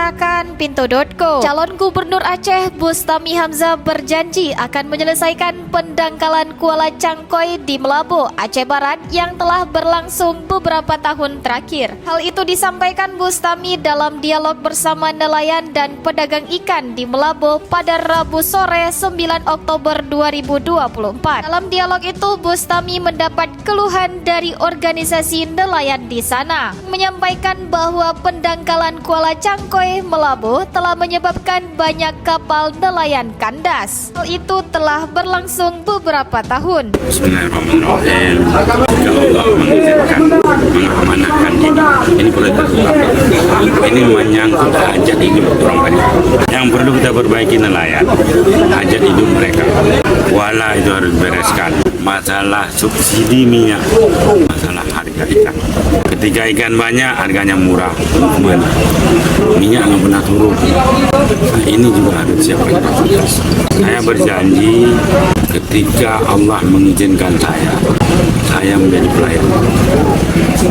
diutarakan Pintu.co. Calon Gubernur Aceh Bustami Hamzah berjanji akan menyelesaikan pendangkalan Kuala Cangkoi di Melabu, Aceh Barat yang telah berlangsung beberapa tahun terakhir. Hal itu disampaikan Bustami dalam dialog bersama nelayan dan pedagang ikan di Melabu pada Rabu sore 9 Oktober 2024. Dalam dialog itu, Bustami mendapat keluhan dari organisasi nelayan di sana, menyampaikan bahwa pendangkalan Kuala Cangkoi Melabu telah menyebabkan banyak kapal nelayan kandas. Hal itu telah berlangsung beberapa tahun. Bismillahirrahmanirrahim. Kalau Allah mengizinkan mengamanahkan ini prioritas utama. Ini menyangkut hajat hidup orang banyak. Yang perlu kita perbaiki nelayan, hajat hidup mereka. Wala itu harus bereskan. Masalah subsidi minyak, masalah harga ikan. Ketika ikan banyak, harganya murah. Kemana? Minyak nggak pernah turun. Nah, ini juga harus siapkan. Saya berjanji ketika Allah mengizinkan saya menjadi pelayan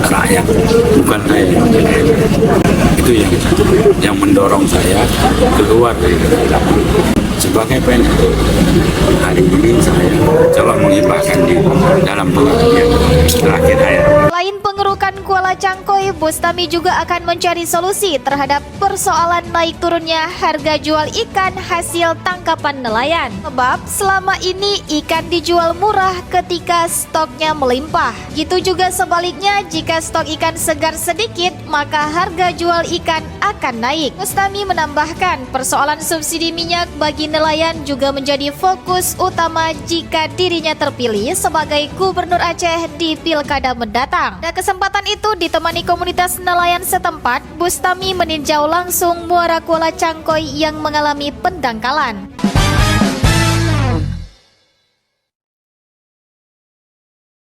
rakyat, bukan saya yang pelayan. Itu yang mendorong saya keluar dari kegelapan. Sebagai PNS, hari ini saya coba menghibahkan diri dalam pengabdian terakhir hayat. Selain pengerukan Kuala Cangkoi, Bustami juga akan mencari solusi terhadap persoalan naik turunnya harga jual ikan hasil tangkapan nelayan. Sebab selama ini ikan dijual murah ketika stoknya melimpah. Gitu juga sebaliknya, jika stok ikan segar sedikit, maka harga jual ikan akan naik. Bustami menambahkan, persoalan subsidi minyak bagi nelayan juga menjadi fokus utama jika dirinya terpilih sebagai Gubernur Aceh di Pilkada mendatang. Pada kesempatan itu, ditemani komunitas nelayan setempat, Bustami meninjau langsung muara Kuala Cangkoi yang mengalami pendangkalan.